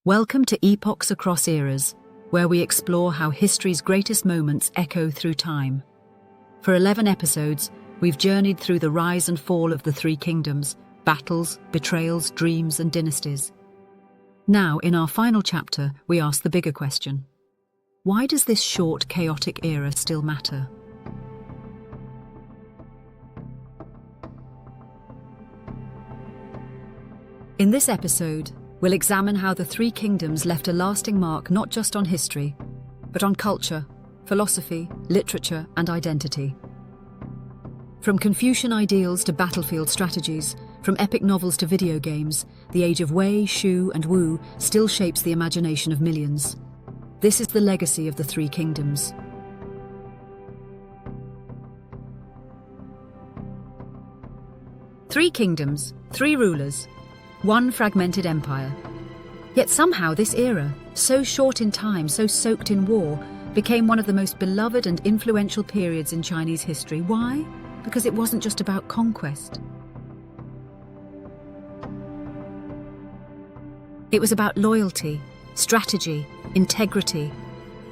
Welcome to Epochs Across Eras, where we explore how history's greatest moments echo through time. For 11 episodes, we've journeyed through the rise and fall of the Three Kingdoms, battles, betrayals, dreams, and dynasties. Now, in our final chapter, we ask the bigger question. Why does this short, chaotic era still matter? In this episode, we'll examine how the Three Kingdoms left a lasting mark not just on history, but on culture, philosophy, literature, and identity. From Confucian ideals to battlefield strategies, from epic novels to video games, the age of Wei, Shu, and Wu still shapes the imagination of millions. This is the legacy of the Three Kingdoms. Three kingdoms, three rulers, one fragmented empire. Yet somehow this era, so short in time, so soaked in war, became one of the most beloved and influential periods in Chinese history. Why? Because it wasn't just about conquest. It was about loyalty, strategy, integrity,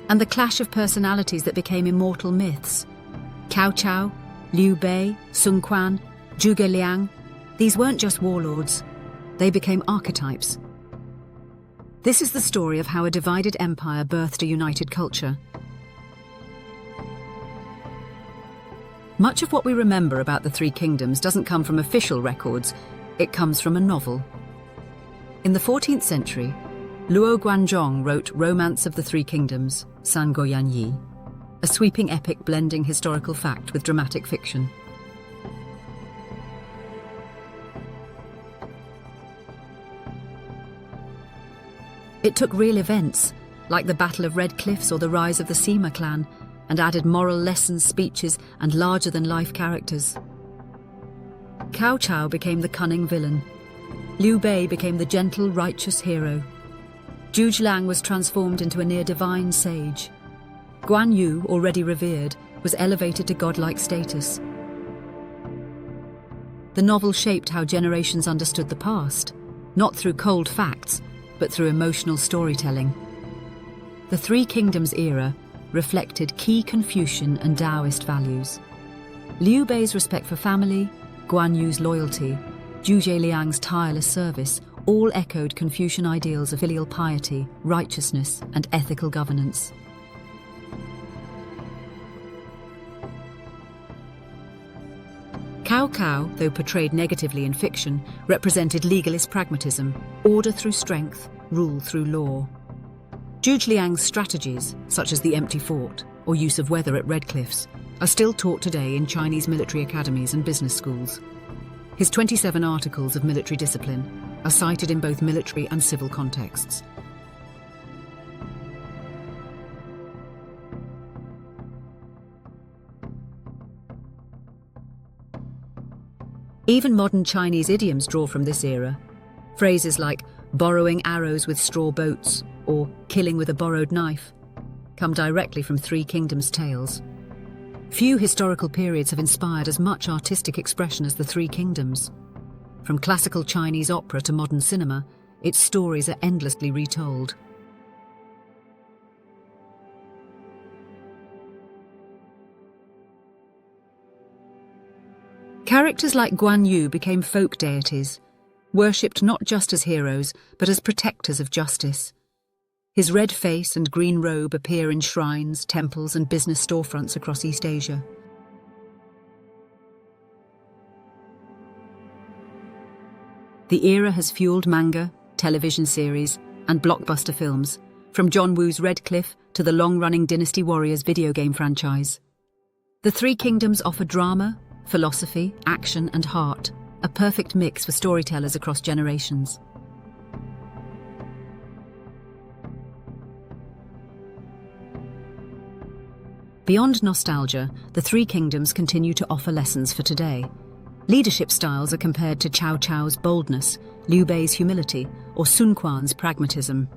and the clash of personalities that became immortal myths. Cao Cao, Liu Bei, Sun Quan, Zhuge Liang, these weren't just warlords. They became archetypes. This is the story of how a divided empire birthed a united culture. Much of what we remember about the Three Kingdoms doesn't come from official records, it comes from a novel. In the 14th century, Luo Guanzhong wrote Romance of the Three Kingdoms, San Goyan Yi, a sweeping epic blending historical fact with dramatic fiction. It took real events, like the Battle of Red Cliffs or the rise of the Sima clan, and added moral lessons, speeches, and larger-than-life characters. Cao Cao became the cunning villain. Liu Bei became the gentle, righteous hero. Zhuge Liang was transformed into a near-divine sage. Guan Yu, already revered, was elevated to godlike status. The novel shaped how generations understood the past, not through cold facts, but through emotional storytelling. The Three Kingdoms era reflected key Confucian and Taoist values. Liu Bei's respect for family, Guan Yu's loyalty, Zhuge Liang's tireless service all echoed Confucian ideals of filial piety, righteousness, and ethical governance. Cao Cao, though portrayed negatively in fiction, represented legalist pragmatism, order through strength, rule through law. Zhuge Liang's strategies, such as the empty fort or use of weather at Red Cliffs, are still taught today in Chinese military academies and business schools. His 27 articles of military discipline are cited in both military and civil contexts. Even modern Chinese idioms draw from this era. Phrases like borrowing arrows with straw boats or killing with a borrowed knife come directly from Three Kingdoms tales. Few historical periods have inspired as much artistic expression as the Three Kingdoms. From classical Chinese opera to modern cinema, its stories are endlessly retold. Characters like Guan Yu became folk deities, worshipped not just as heroes, but as protectors of justice. His red face and green robe appear in shrines, temples, and business storefronts across East Asia. The era has fueled manga, television series, and blockbuster films, from John Woo's Red Cliff to the long-running Dynasty Warriors video game franchise. The Three Kingdoms offer drama, philosophy, action, and heart, a perfect mix for storytellers across generations. Beyond nostalgia, the Three Kingdoms continue to offer lessons for today. Leadership styles are compared to Cao Cao's boldness, Liu Bei's humility, or Sun Quan's pragmatism.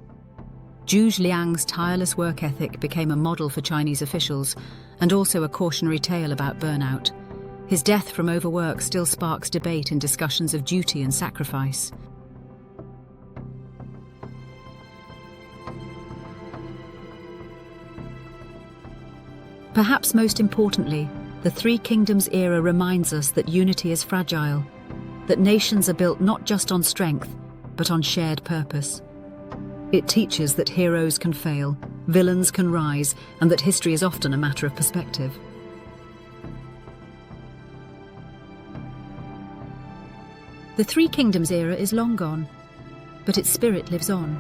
Zhuge Liang's tireless work ethic became a model for Chinese officials, and also a cautionary tale about burnout. His death from overwork still sparks debate and discussions of duty and sacrifice. Perhaps most importantly, the Three Kingdoms era reminds us that unity is fragile, that nations are built not just on strength, but on shared purpose. It teaches that heroes can fail, villains can rise, and that history is often a matter of perspective. The Three Kingdoms era is long gone, but its spirit lives on.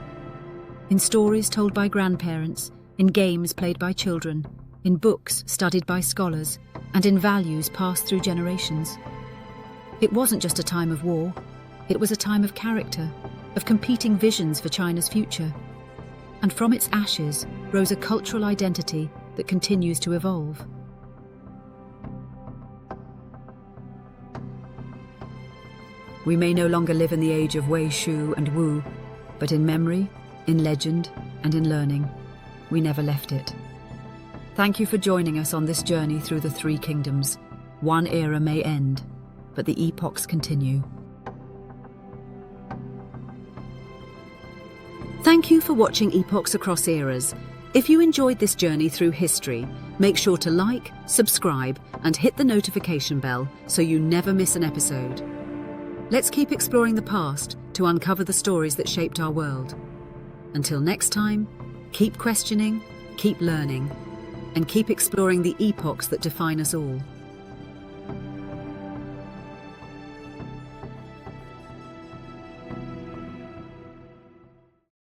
In stories told by grandparents, in games played by children, in books studied by scholars, and in values passed through generations. It wasn't just a time of war, it was a time of character, of competing visions for China's future. And from its ashes rose a cultural identity that continues to evolve. We may no longer live in the age of Wei Shu and Wu, but in memory, in legend, and in learning, we never left it. Thank you for joining us on this journey through the Three Kingdoms. One era may end, but the epochs continue. Thank you for watching Epochs Across Eras. If you enjoyed this journey through history, make sure to like, subscribe, and hit the notification bell so you never miss an episode. Let's keep exploring the past to uncover the stories that shaped our world. Until next time, keep questioning, keep learning, and keep exploring the epochs that define us all.